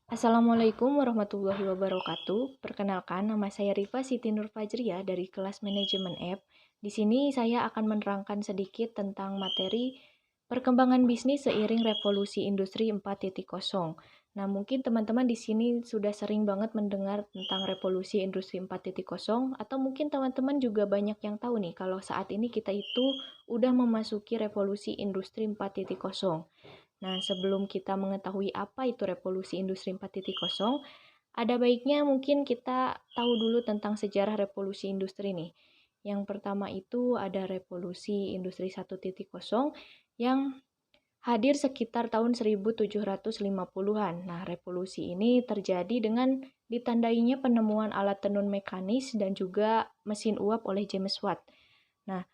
Assalamualaikum warahmatullahi wabarakatuh. Perkenalkan, nama saya Rifa Siti Nur Fajriah dari kelas Manajemen App. Di sini saya akan menerangkan sedikit tentang materi perkembangan bisnis seiring revolusi industri 4.0. Nah, mungkin teman-teman di sini sudah sering banget mendengar tentang revolusi industri 4.0 atau mungkin teman-teman juga banyak yang tahu nih kalau saat ini kita itu udah memasuki revolusi industri 4.0. Nah, sebelum kita mengetahui apa itu revolusi industri 4.0, ada baiknya mungkin kita tahu dulu tentang sejarah revolusi industri nih. Yang pertama itu ada revolusi industri 1.0 yang hadir sekitar tahun 1750-an. Nah, revolusi ini terjadi dengan ditandainya penemuan alat tenun mekanis dan juga mesin uap oleh James Watt. Nah,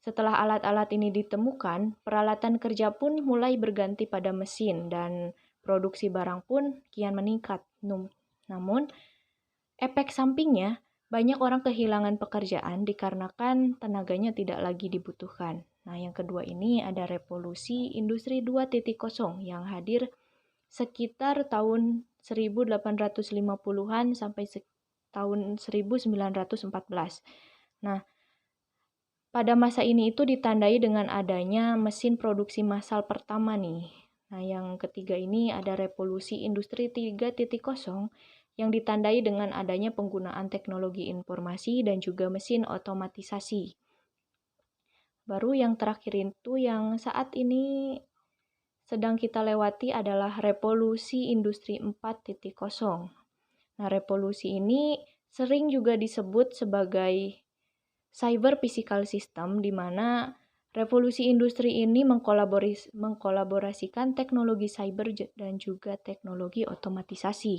setelah alat-alat ini ditemukan, peralatan kerja pun mulai berganti pada mesin dan produksi barang pun kian meningkat. Namun, efek sampingnya, banyak orang kehilangan pekerjaan dikarenakan tenaganya tidak lagi dibutuhkan. Nah, yang kedua ini ada revolusi industri 2.0 yang hadir sekitar tahun 1850-an sampai tahun 1914. Nah, pada masa ini itu ditandai dengan adanya mesin produksi massal pertama nih. Nah, yang ketiga ini ada revolusi industri 3.0 yang ditandai dengan adanya penggunaan teknologi informasi dan juga mesin otomatisasi. Baru yang terakhir itu yang saat ini sedang kita lewati adalah revolusi industri 4.0. Nah, revolusi ini sering juga disebut sebagai cyber physical system, di mana revolusi industri ini mengkolaborasikan teknologi cyber dan juga teknologi otomatisasi.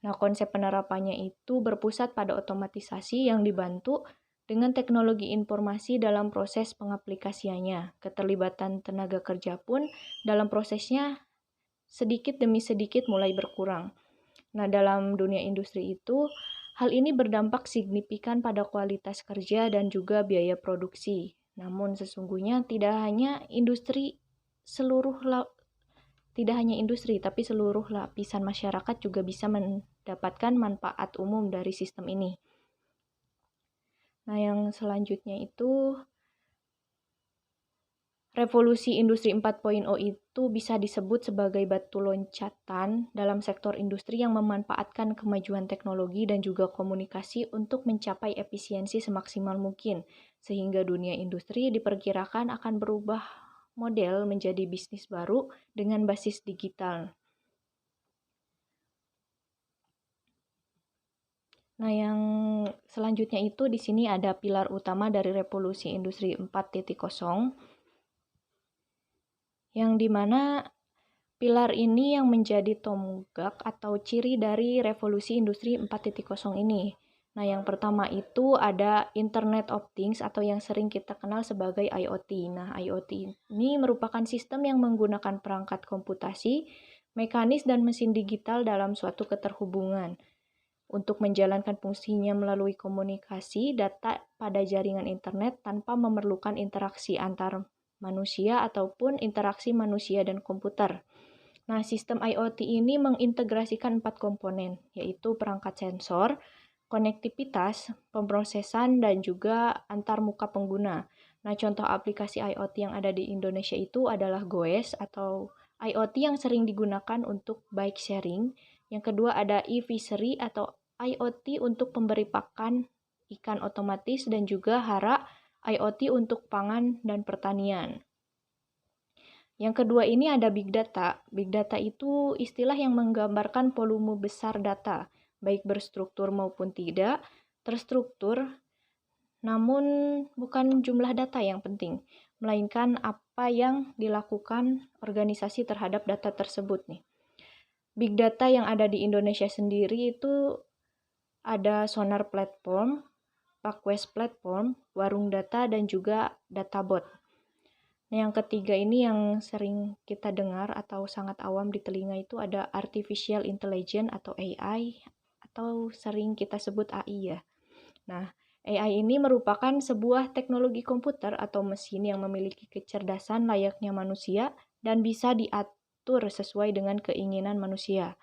Nah, konsep penerapannya itu berpusat pada otomatisasi yang dibantu dengan teknologi informasi dalam proses pengaplikasiannya. Keterlibatan tenaga kerja pun dalam prosesnya sedikit demi sedikit mulai berkurang. Nah, dalam dunia industri itu, hal ini berdampak signifikan pada kualitas kerja dan juga biaya produksi. Namun sesungguhnya tidak hanya industri, tapi seluruh lapisan masyarakat juga bisa mendapatkan manfaat umum dari sistem ini. Nah, yang selanjutnya itu revolusi industri 4.0 itu bisa disebut sebagai batu loncatan dalam sektor industri yang memanfaatkan kemajuan teknologi dan juga komunikasi untuk mencapai efisiensi semaksimal mungkin, sehingga dunia industri diperkirakan akan berubah model menjadi bisnis baru dengan basis digital. Nah, yang selanjutnya itu di sini ada pilar utama dari revolusi industri 4.0 yang dimana pilar ini yang menjadi tonggak atau ciri dari revolusi industri 4.0 ini. Nah, yang pertama itu ada Internet of Things atau yang sering kita kenal sebagai IoT. Nah, IoT ini merupakan sistem yang menggunakan perangkat komputasi, mekanis, dan mesin digital dalam suatu keterhubungan untuk menjalankan fungsinya melalui komunikasi data pada jaringan internet tanpa memerlukan interaksi antar manusia ataupun interaksi manusia dan komputer. Nah, sistem IoT ini mengintegrasikan 4 komponen, yaitu perangkat sensor, konektivitas, pemrosesan, dan juga antarmuka pengguna. Nah, contoh aplikasi IoT yang ada di Indonesia itu adalah Goes atau IoT yang sering digunakan untuk bike sharing. Yang kedua ada e-fishery atau IoT untuk pemberi pakan ikan otomatis dan juga Hara IoT untuk pangan dan pertanian. Yang kedua ini ada Big Data. Big Data itu istilah yang menggambarkan volume besar data, baik berstruktur maupun tidak, terstruktur, namun bukan jumlah data yang penting, melainkan apa yang dilakukan organisasi terhadap data tersebut nih. Big Data yang ada di Indonesia sendiri itu ada Sonar Platform, PakWest Platform, Warung Data, dan juga Databot. Nah, yang ketiga ini yang sering kita dengar atau sangat awam di telinga itu ada Artificial Intelligence atau AI atau sering kita sebut AI ya. Nah, AI ini merupakan sebuah teknologi komputer atau mesin yang memiliki kecerdasan layaknya manusia dan bisa diatur sesuai dengan keinginan manusia.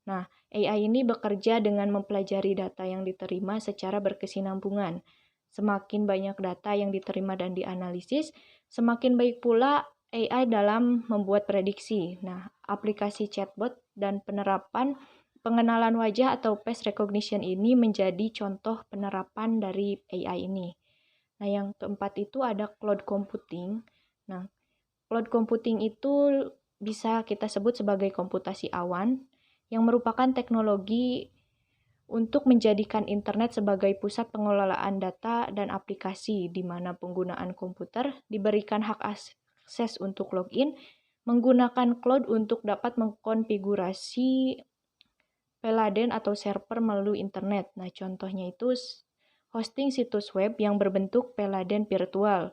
Nah, AI ini bekerja dengan mempelajari data yang diterima secara berkesinambungan. Semakin banyak data yang diterima dan dianalisis, semakin baik pula AI dalam membuat prediksi. Nah, aplikasi chatbot dan penerapan pengenalan wajah atau face recognition ini menjadi contoh penerapan dari AI ini. Nah, yang keempat itu ada cloud computing. Nah, cloud computing itu bisa kita sebut sebagai komputasi awan yang merupakan teknologi untuk menjadikan internet sebagai pusat pengelolaan data dan aplikasi di mana penggunaan komputer diberikan hak akses untuk login, menggunakan cloud untuk dapat mengkonfigurasi peladen atau server melalui internet. Nah, contohnya itu hosting situs web yang berbentuk peladen virtual.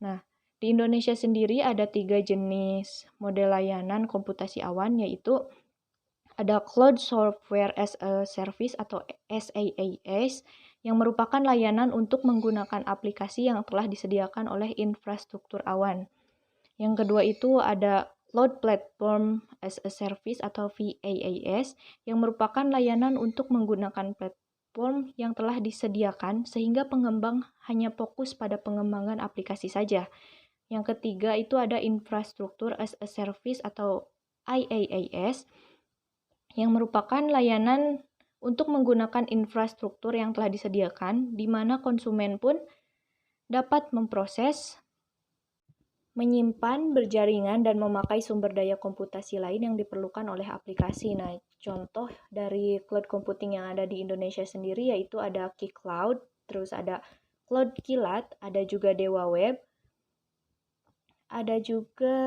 Nah, di Indonesia sendiri ada 3 jenis model layanan komputasi awan, yaitu ada Cloud Software as a Service atau SaaS yang merupakan layanan untuk menggunakan aplikasi yang telah disediakan oleh infrastruktur awan. Yang kedua itu ada Cloud Platform as a Service atau VaaS yang merupakan layanan untuk menggunakan platform yang telah disediakan sehingga pengembang hanya fokus pada pengembangan aplikasi saja. Yang ketiga itu ada Infrastructure as a Service atau IaaS yang merupakan layanan untuk menggunakan infrastruktur yang telah disediakan di mana konsumen pun dapat memproses, menyimpan, berjaringan, dan memakai sumber daya komputasi lain yang diperlukan oleh aplikasi. Nah, contoh dari cloud computing yang ada di Indonesia sendiri yaitu ada Keycloud, terus ada Cloud Kilat, ada juga Dewa Web, ada juga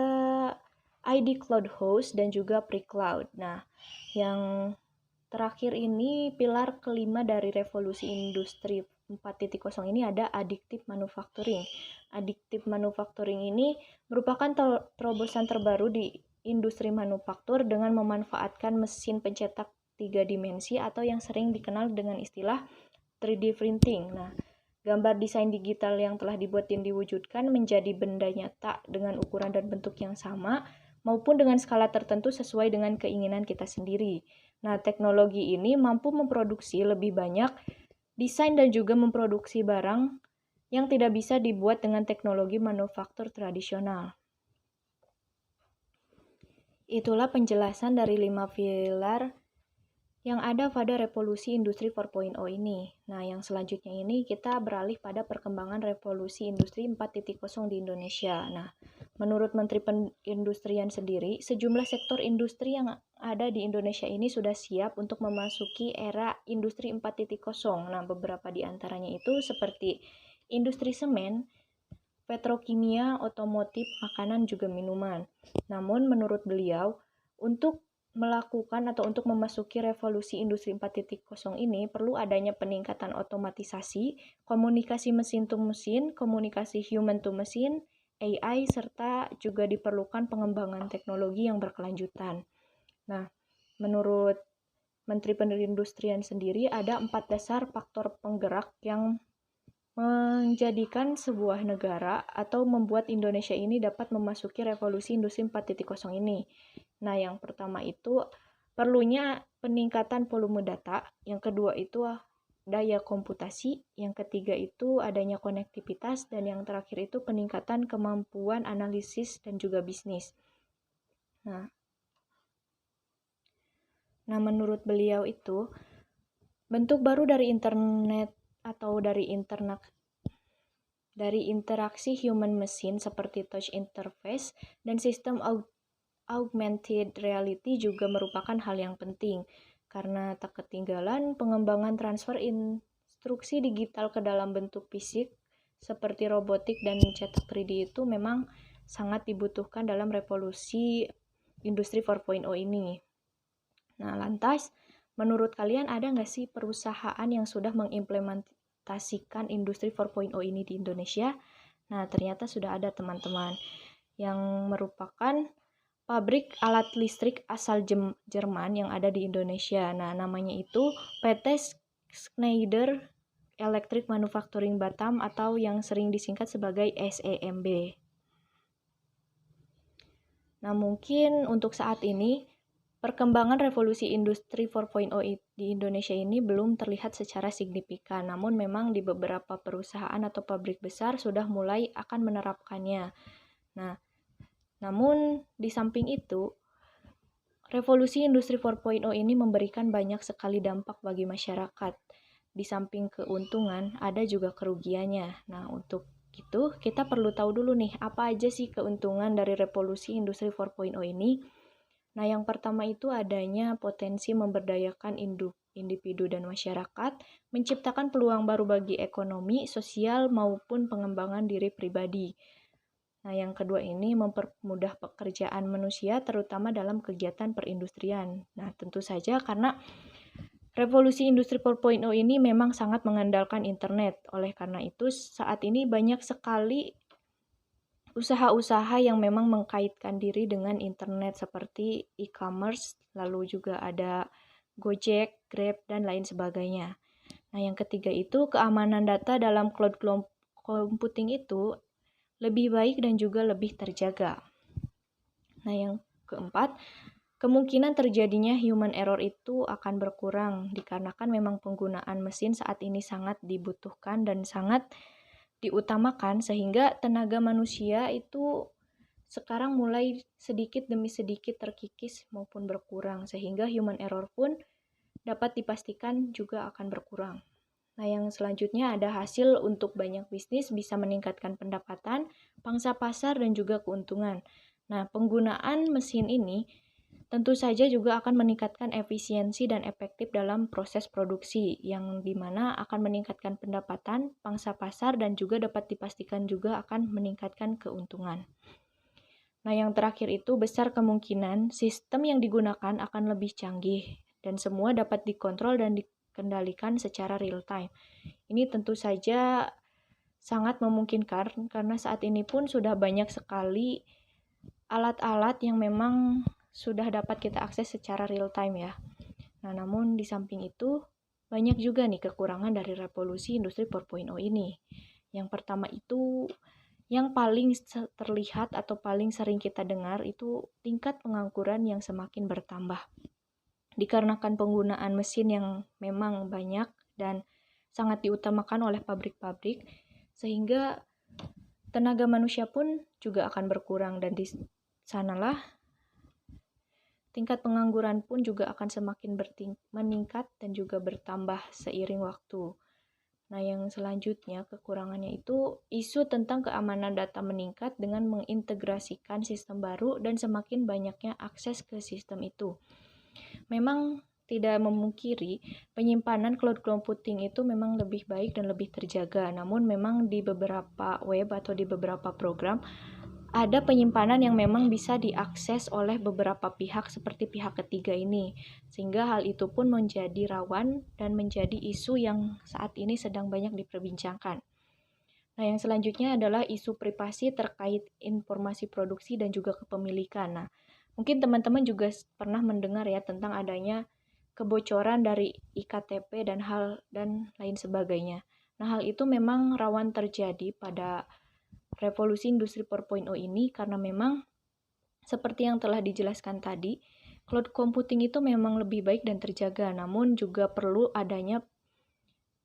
ID Cloud Host, dan juga Pre-Cloud. Nah, yang terakhir ini pilar kelima dari revolusi industri 4.0 ini ada additive manufacturing. Additive manufacturing ini merupakan terobosan terbaru di industri manufaktur dengan memanfaatkan mesin pencetak 3 dimensi atau yang sering dikenal dengan istilah 3D printing. Nah, gambar desain digital yang telah dibuat dan diwujudkan menjadi benda nyata dengan ukuran dan bentuk yang sama maupun dengan skala tertentu sesuai dengan keinginan kita sendiri. Nah, teknologi ini mampu memproduksi lebih banyak desain dan juga memproduksi barang yang tidak bisa dibuat dengan teknologi manufaktur tradisional. Itulah penjelasan dari 5 pilar yang ada pada revolusi industri 4.0 ini. Nah, yang selanjutnya ini kita beralih pada perkembangan revolusi industri 4.0 di Indonesia. Nah, menurut Menteri Perindustrian sendiri, sejumlah sektor industri yang ada di Indonesia ini sudah siap untuk memasuki era industri 4.0. Nah, beberapa di antaranya itu seperti industri semen, petrokimia, otomotif, makanan, juga minuman. Namun, menurut beliau, untuk melakukan atau untuk memasuki revolusi industri 4.0 ini perlu adanya peningkatan otomatisasi, komunikasi mesin to mesin, komunikasi human to mesin, AI, serta juga diperlukan pengembangan teknologi yang berkelanjutan. Nah, menurut Menteri Perindustrian sendiri ada 4 dasar faktor penggerak yang menjadikan sebuah negara atau membuat Indonesia ini dapat memasuki revolusi industri 4.0 ini. Nah, yang pertama itu perlunya peningkatan volume data, yang kedua itu daya komputasi, yang ketiga itu adanya konektivitas, dan yang terakhir itu peningkatan kemampuan analisis dan juga bisnis. Nah, menurut beliau itu bentuk baru dari internet atau dari interaksi human machine seperti touch interface dan sistem augmented reality juga merupakan hal yang penting karena tak ketinggalan pengembangan transfer instruksi digital ke dalam bentuk fisik seperti robotik dan cetak 3D itu memang sangat dibutuhkan dalam revolusi industri 4.0 ini. Nah, lantas menurut kalian ada nggak sih perusahaan yang sudah mengimplementasikan industri 4.0 ini di Indonesia? Nah, ternyata sudah ada teman-teman yang merupakan pabrik alat listrik asal Jerman yang ada di Indonesia. Nah, namanya itu PT Schneider Electric Manufacturing Batam atau yang sering disingkat sebagai SEMB. Nah, mungkin untuk saat ini Perkembangan revolusi industri 4.0 di Indonesia ini belum terlihat secara signifikan, namun memang di beberapa perusahaan atau pabrik besar sudah mulai akan menerapkannya. Nah, namun di samping itu, revolusi industri 4.0 ini memberikan banyak sekali dampak bagi masyarakat. Di samping keuntungan, ada juga kerugiannya. Nah, untuk itu kita perlu tahu dulu nih, apa aja sih keuntungan dari revolusi industri 4.0 ini? Nah, yang pertama itu adanya potensi memberdayakan individu dan masyarakat, menciptakan peluang baru bagi ekonomi, sosial, maupun pengembangan diri pribadi. Nah, yang kedua ini mempermudah pekerjaan manusia, terutama dalam kegiatan perindustrian. Nah, tentu saja karena revolusi industri 4.0 ini memang sangat mengandalkan internet. Oleh karena itu, saat ini banyak sekali usaha-usaha yang memang mengkaitkan diri dengan internet seperti e-commerce, lalu juga ada Gojek, Grab, dan lain sebagainya. Nah, yang ketiga itu keamanan data dalam cloud computing itu lebih baik dan juga lebih terjaga. Nah, yang keempat, kemungkinan terjadinya human error itu akan berkurang dikarenakan memang penggunaan mesin saat ini sangat dibutuhkan dan sangat diutamakan sehingga tenaga manusia itu sekarang mulai sedikit demi sedikit terkikis maupun berkurang sehingga human error pun dapat dipastikan juga akan berkurang. Nah, yang selanjutnya ada hasil untuk banyak bisnis bisa meningkatkan pendapatan, pangsa pasar, dan juga keuntungan. Nah, penggunaan mesin ini tentu saja juga akan meningkatkan efisiensi dan efektif dalam proses produksi, yang dimana akan meningkatkan pendapatan, pangsa pasar, dan juga dapat dipastikan juga akan meningkatkan keuntungan. Nah, yang terakhir itu besar kemungkinan sistem yang digunakan akan lebih canggih, dan semua dapat dikontrol dan dikendalikan secara real time. Ini tentu saja sangat memungkinkan karena saat ini pun sudah banyak sekali alat-alat yang memang sudah dapat kita akses secara real time ya. Nah, namun di samping itu banyak juga nih kekurangan dari revolusi industri 4.0 ini. Yang pertama itu yang paling terlihat atau paling sering kita dengar itu tingkat pengangguran yang semakin bertambah. Dikarenakan penggunaan mesin yang memang banyak dan sangat diutamakan oleh pabrik-pabrik, sehingga tenaga manusia pun juga akan berkurang dan di sanalah tingkat pengangguran pun juga akan semakin meningkat dan juga bertambah seiring waktu. Nah, yang selanjutnya kekurangannya itu isu tentang keamanan data meningkat dengan mengintegrasikan sistem baru dan semakin banyaknya akses ke sistem itu. Memang tidak memungkiri penyimpanan cloud computing itu memang lebih baik dan lebih terjaga. Namun memang di beberapa web atau di beberapa program ada penyimpanan yang memang bisa diakses oleh beberapa pihak seperti pihak ketiga ini, sehingga hal itu pun menjadi rawan dan menjadi isu yang saat ini sedang banyak diperbincangkan. Nah, yang selanjutnya adalah isu privasi terkait informasi produksi dan juga kepemilikan. Nah, mungkin teman-teman juga pernah mendengar ya tentang adanya kebocoran dari iktp dan lain sebagainya. Nah, hal itu memang rawan terjadi pada revolusi industri 4.0 ini karena memang seperti yang telah dijelaskan tadi, cloud computing itu memang lebih baik dan terjaga, namun juga perlu adanya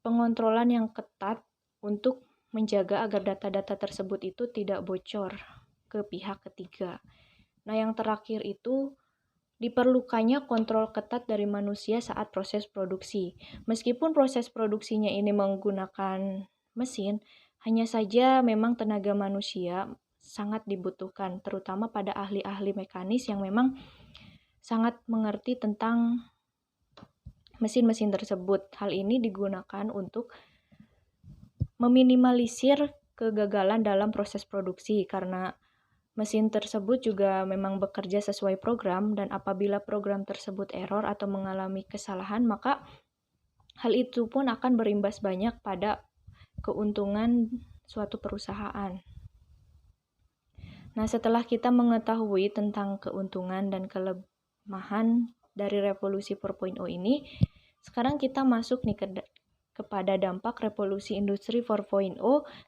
pengontrolan yang ketat untuk menjaga agar data-data tersebut itu tidak bocor ke pihak ketiga. Nah, yang terakhir itu diperlukannya kontrol ketat dari manusia saat proses produksi. Meskipun proses produksinya ini menggunakan mesin, hanya saja memang tenaga manusia sangat dibutuhkan, terutama pada ahli-ahli mekanis yang memang sangat mengerti tentang mesin-mesin tersebut. Hal ini digunakan untuk meminimalisir kegagalan dalam proses produksi karena mesin tersebut juga memang bekerja sesuai program dan apabila program tersebut error atau mengalami kesalahan, maka hal itu pun akan berimbas banyak pada keuntungan suatu perusahaan. Nah, setelah kita mengetahui tentang keuntungan dan kelemahan dari revolusi 4.0 ini, sekarang kita masuk nih kepada dampak revolusi industri 4.0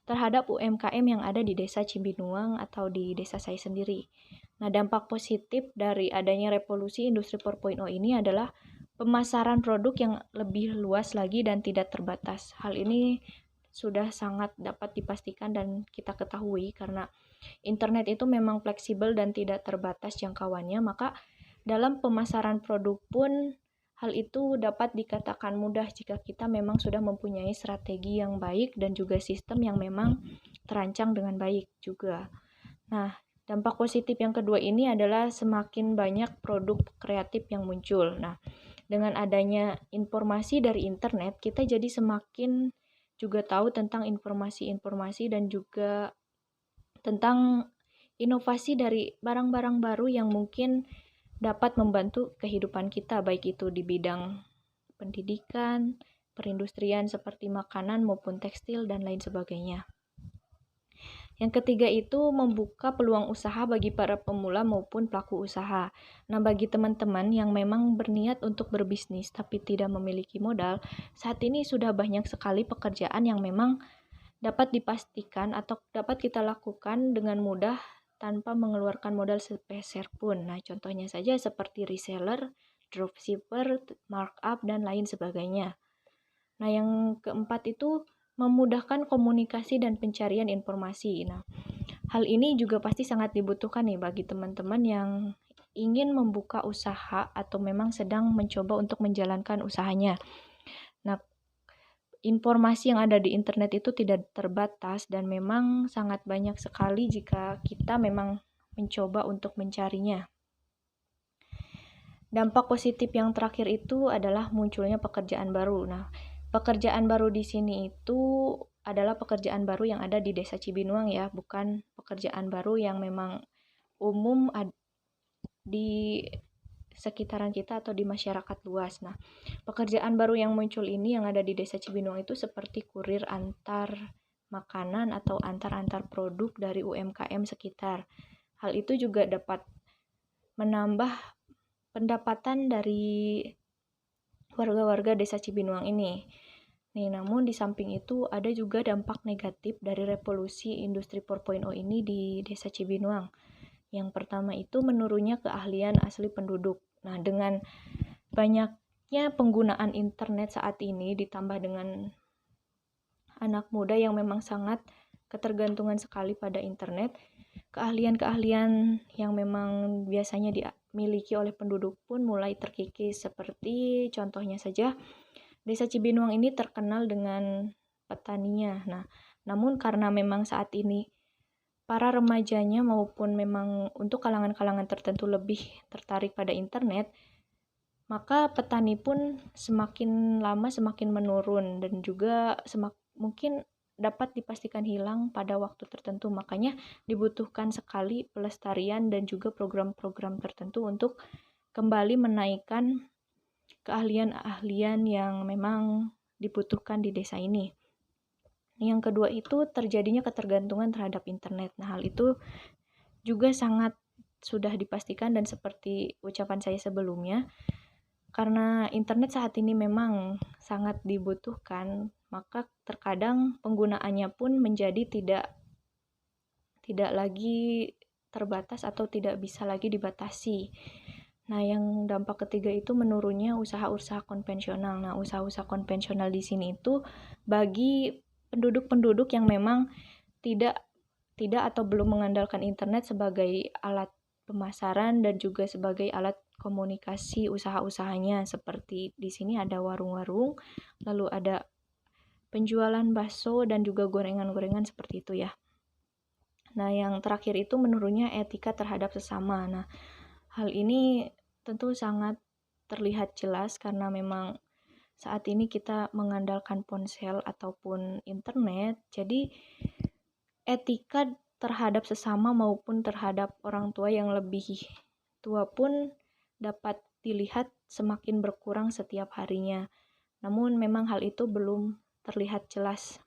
terhadap UMKM yang ada di desa Cimbinuang atau di desa saya sendiri. Nah, dampak positif dari adanya revolusi industri 4.0 ini adalah pemasaran produk yang lebih luas lagi dan tidak terbatas. Hal ini sudah sangat dapat dipastikan dan kita ketahui karena internet itu memang fleksibel dan tidak terbatas jangkauannya, maka dalam pemasaran produk pun hal itu dapat dikatakan mudah jika kita memang sudah mempunyai strategi yang baik dan juga sistem yang memang terancang dengan baik juga. Nah, dampak positif yang kedua ini adalah semakin banyak produk kreatif yang muncul. Nah, dengan adanya informasi dari internet, kita jadi semakin juga tahu tentang informasi-informasi dan juga tentang inovasi dari barang-barang baru yang mungkin dapat membantu kehidupan kita, baik itu di bidang pendidikan, perindustrian seperti makanan maupun tekstil dan lain sebagainya. Yang ketiga itu membuka peluang usaha bagi para pemula maupun pelaku usaha. Nah, bagi teman-teman yang memang berniat untuk berbisnis tapi tidak memiliki modal, saat ini sudah banyak sekali pekerjaan yang memang dapat dipastikan atau dapat kita lakukan dengan mudah tanpa mengeluarkan modal sepeser pun. Nah, contohnya saja seperti reseller, dropshipper, markup, dan lain sebagainya. Nah, yang keempat itu memudahkan komunikasi dan pencarian informasi. Nah, hal ini juga pasti sangat dibutuhkan nih bagi teman-teman yang ingin membuka usaha atau memang sedang mencoba untuk menjalankan usahanya. Nah, informasi yang ada di internet itu tidak terbatas dan memang sangat banyak sekali jika kita memang mencoba untuk mencarinya. Dampak positif yang terakhir itu adalah munculnya pekerjaan baru. Nah, pekerjaan baru di sini itu adalah pekerjaan baru yang ada di Desa Cibinuang ya, bukan pekerjaan baru yang memang umum di sekitaran kita atau di masyarakat luas. Nah, pekerjaan baru yang muncul ini yang ada di Desa Cibinuang itu seperti kurir antar makanan atau antar-antar produk dari UMKM sekitar. Hal itu juga dapat menambah pendapatan dari warga-warga Desa Cibinuang ini. Nih, namun di samping itu ada juga dampak negatif dari revolusi industri 4.0 ini di Desa Cibinuang. Yang pertama itu menurunnya keahlian asli penduduk. Nah, dengan banyaknya penggunaan internet saat ini ditambah dengan anak muda yang memang sangat ketergantungan sekali pada internet, keahlian-keahlian yang memang biasanya dimiliki oleh penduduk pun mulai terkikis, seperti contohnya saja Desa Cibinuang ini terkenal dengan petaninya. Nah, namun karena memang saat ini para remajanya maupun memang untuk kalangan-kalangan tertentu lebih tertarik pada internet, maka petani pun semakin lama semakin menurun dan juga mungkin dapat dipastikan hilang pada waktu tertentu. Makanya dibutuhkan sekali pelestarian dan juga program-program tertentu untuk kembali menaikkan keahlian-ahlian yang memang dibutuhkan di desa ini. Yang kedua itu terjadinya ketergantungan terhadap internet. Nah, hal itu juga sangat sudah dipastikan dan seperti ucapan saya sebelumnya, karena internet saat ini memang sangat dibutuhkan, maka terkadang penggunaannya pun menjadi tidak lagi terbatas atau tidak bisa lagi dibatasi. Nah, yang dampak ketiga itu menurunnya usaha-usaha konvensional. Nah, usaha-usaha konvensional di sini itu bagi penduduk-penduduk yang memang tidak atau belum mengandalkan internet sebagai alat pemasaran dan juga sebagai alat komunikasi usaha-usahanya. Seperti di sini ada warung-warung, lalu ada penjualan bakso dan juga gorengan-gorengan seperti itu ya. Nah, yang terakhir itu menurunnya etika terhadap sesama. Nah, hal ini tentu sangat terlihat jelas karena memang saat ini kita mengandalkan ponsel ataupun internet, jadi etika terhadap sesama maupun terhadap orang tua yang lebih tua pun dapat dilihat semakin berkurang setiap harinya. Namun memang hal itu belum terlihat jelas.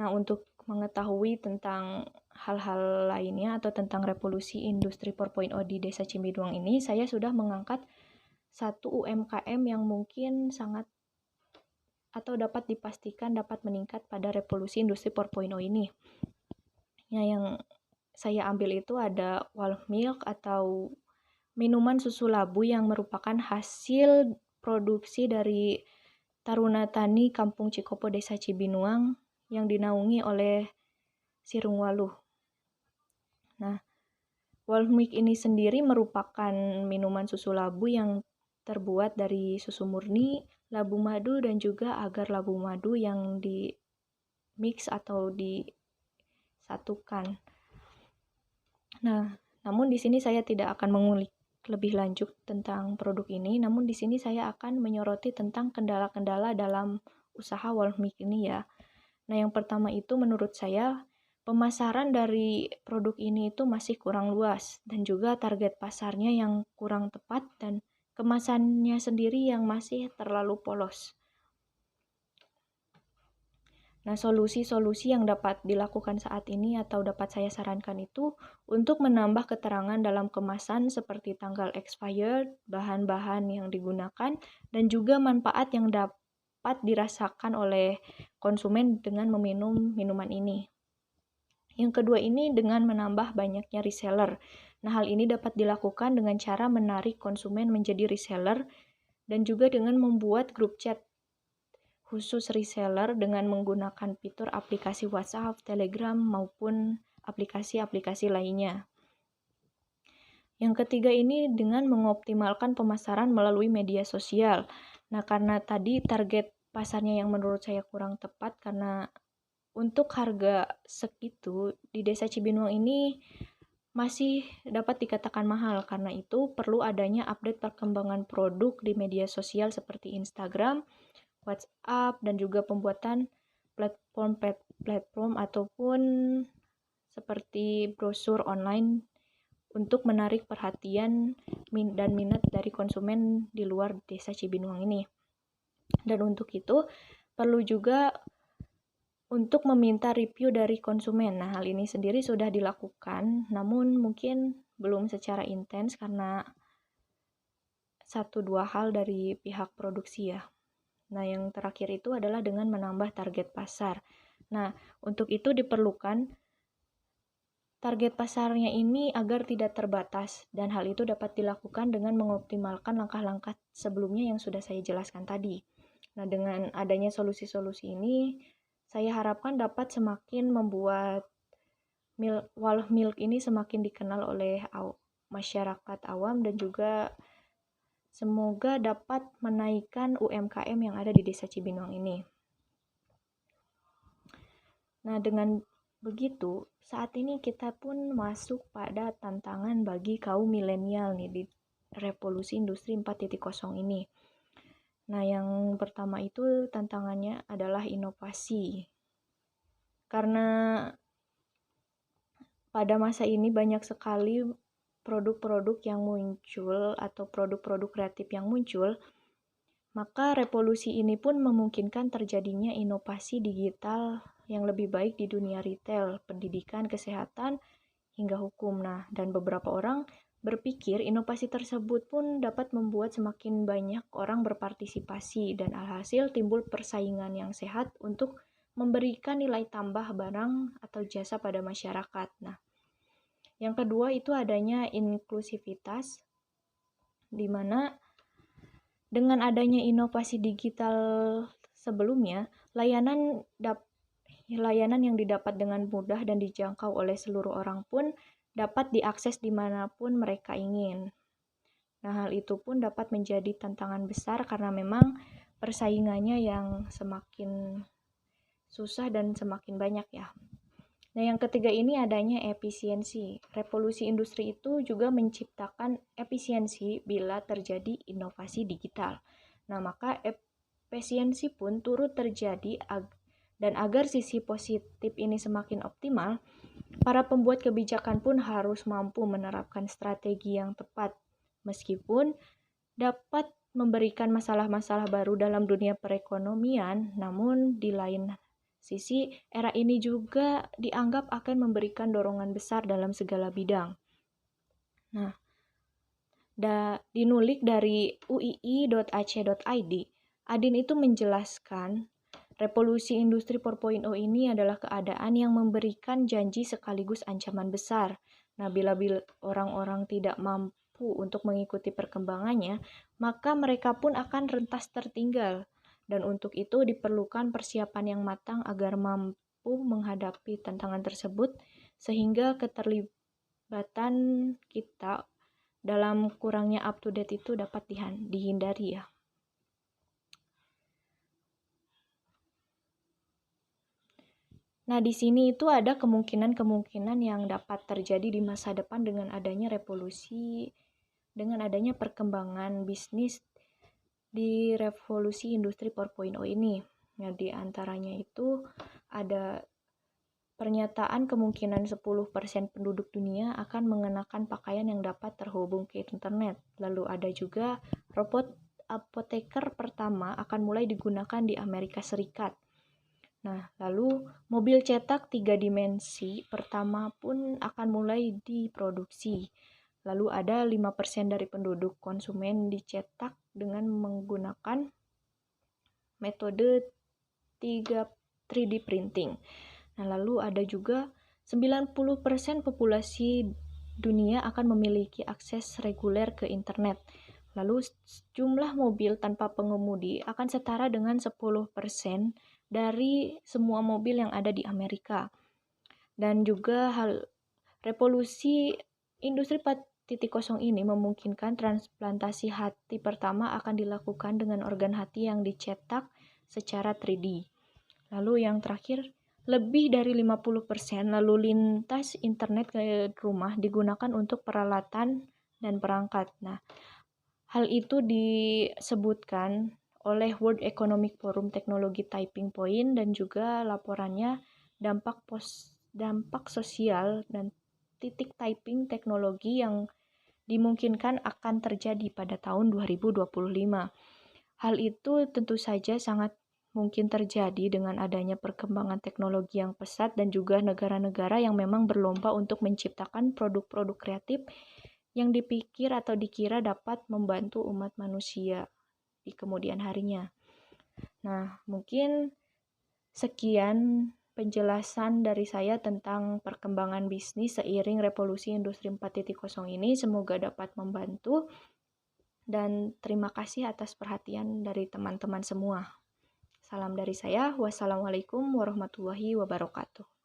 Nah, untuk mengetahui tentang hal-hal lainnya atau tentang revolusi industri 4.0 di Desa Cibinuang ini, saya sudah mengangkat satu UMKM yang mungkin sangat atau dapat dipastikan dapat meningkat pada revolusi industri 4.0 ini. Ya, yang saya ambil itu ada Wolf Milk atau minuman susu labu yang merupakan hasil produksi dari Taruna Tani Kampung Cikopo Desa Cibinuang yang dinaungi oleh Sirung Waluh. Nah, Wolf Milk ini sendiri merupakan minuman susu labu yang terbuat dari susu murni, labu madu, dan juga agar labu madu yang di mix atau disatukan. Nah, namun di sini saya tidak akan mengulik lebih lanjut tentang produk ini, namun di sini saya akan menyoroti tentang kendala-kendala dalam usaha Wolf Milk ini ya. Nah, yang pertama itu menurut saya pemasaran dari produk ini itu masih kurang luas dan juga target pasarnya yang kurang tepat dan kemasannya sendiri yang masih terlalu polos. Nah, solusi-solusi yang dapat dilakukan saat ini atau dapat saya sarankan itu untuk menambah keterangan dalam kemasan seperti tanggal expired, bahan-bahan yang digunakan, dan juga manfaat yang dapat dirasakan oleh konsumen dengan meminum minuman ini. Yang kedua ini dengan menambah banyaknya reseller. Nah, hal ini dapat dilakukan dengan cara menarik konsumen menjadi reseller dan juga dengan membuat grup chat khusus reseller dengan menggunakan fitur aplikasi WhatsApp, Telegram, maupun aplikasi-aplikasi lainnya. Yang ketiga ini dengan mengoptimalkan pemasaran melalui media sosial. Nah, karena tadi target pasarnya yang menurut saya kurang tepat karena untuk harga segitu di Desa Cibinuang ini masih dapat dikatakan mahal. Karena itu perlu adanya update perkembangan produk di media sosial seperti Instagram, WhatsApp, dan juga pembuatan platform ataupun seperti brosur online untuk menarik perhatian dan minat dari konsumen di luar Desa Cibinuang ini. Dan untuk itu perlu juga untuk meminta review dari konsumen. Nah, hal ini sendiri sudah dilakukan, namun mungkin belum secara intens karena 1-2 hal dari pihak produksi ya. Nah, yang terakhir itu adalah dengan menambah target pasar. Nah, untuk itu diperlukan target pasarnya ini agar tidak terbatas, dan hal itu dapat dilakukan dengan mengoptimalkan langkah-langkah sebelumnya yang sudah saya jelaskan tadi. Nah, dengan adanya solusi-solusi ini, saya harapkan dapat semakin membuat Wolf Milk ini semakin dikenal oleh masyarakat awam dan juga semoga dapat menaikkan UMKM yang ada di Desa Cibinuang ini. Nah, dengan begitu, saat ini kita pun masuk pada tantangan bagi kaum milenial nih di revolusi industri 4.0 ini. Nah, yang pertama itu tantangannya adalah inovasi. Karena pada masa ini banyak sekali produk-produk yang muncul atau produk-produk kreatif yang muncul, maka revolusi ini pun memungkinkan terjadinya inovasi digital yang lebih baik di dunia retail, pendidikan, kesehatan, hingga hukum. Nah, dan beberapa orang berpikir inovasi tersebut pun dapat membuat semakin banyak orang berpartisipasi dan alhasil timbul persaingan yang sehat untuk memberikan nilai tambah barang atau jasa pada masyarakat. Nah, yang kedua itu adanya inklusivitas, di mana dengan adanya inovasi digital sebelumnya, layanan yang didapat dengan mudah dan dijangkau oleh seluruh orang pun dapat diakses dimanapun mereka ingin. Nah, hal itu pun dapat menjadi tantangan besar karena memang persaingannya yang semakin susah dan semakin banyak ya. Nah, yang ketiga ini adanya efisiensi. Revolusi industri itu juga menciptakan efisiensi bila terjadi inovasi digital. Nah, maka efisiensi pun turut terjadi dan agar sisi positif ini semakin optimal, para pembuat kebijakan pun harus mampu menerapkan strategi yang tepat. Meskipun dapat memberikan masalah-masalah baru dalam dunia perekonomian, namun di lain sisi, era ini juga dianggap akan memberikan dorongan besar dalam segala bidang. Nah, dinulik dari uii.ac.id, Adin itu menjelaskan Revolusi Industri 4.0 ini adalah keadaan yang memberikan janji sekaligus ancaman besar. Nah, bila orang-orang tidak mampu untuk mengikuti perkembangannya, maka mereka pun akan rentas tertinggal. Dan untuk itu diperlukan persiapan yang matang agar mampu menghadapi tantangan tersebut, sehingga keterlibatan kita dalam kurangnya up to date itu dapat dihindari ya. Nah, di sini itu ada kemungkinan-kemungkinan yang dapat terjadi di masa depan dengan adanya perkembangan bisnis di revolusi industri 4.0 ini. Nah, di antaranya itu ada pernyataan kemungkinan 10% penduduk dunia akan mengenakan pakaian yang dapat terhubung ke internet. Lalu ada juga robot apoteker pertama akan mulai digunakan di Amerika Serikat. Nah, lalu mobil cetak 3 dimensi pertama pun akan mulai diproduksi. Lalu ada 5% dari penduduk konsumen dicetak dengan menggunakan metode 3D printing. Nah, lalu ada juga 90% populasi dunia akan memiliki akses reguler ke internet. Lalu jumlah mobil tanpa pengemudi akan setara dengan 10% dari semua mobil yang ada di Amerika. Dan juga revolusi industri 4.0 ini memungkinkan transplantasi hati pertama akan dilakukan dengan organ hati yang dicetak secara 3D. Lalu yang terakhir, lebih dari 50% lalu lintas internet ke rumah digunakan untuk peralatan dan perangkat. Nah, hal itu disebutkan oleh World Economic Forum Teknologi Tipping Point dan juga laporannya dampak sosial dan titik typing teknologi yang dimungkinkan akan terjadi pada tahun 2025. Hal itu tentu saja sangat mungkin terjadi dengan adanya perkembangan teknologi yang pesat dan juga negara-negara yang memang berlomba untuk menciptakan produk-produk kreatif yang dipikir atau dikira dapat membantu umat manusia di kemudian harinya. Nah, mungkin sekian penjelasan dari saya tentang perkembangan bisnis seiring revolusi industri 4.0 ini. Semoga dapat membantu dan terima kasih atas perhatian dari teman-teman semua. Salam dari saya. Wassalamualaikum warahmatullahi wabarakatuh.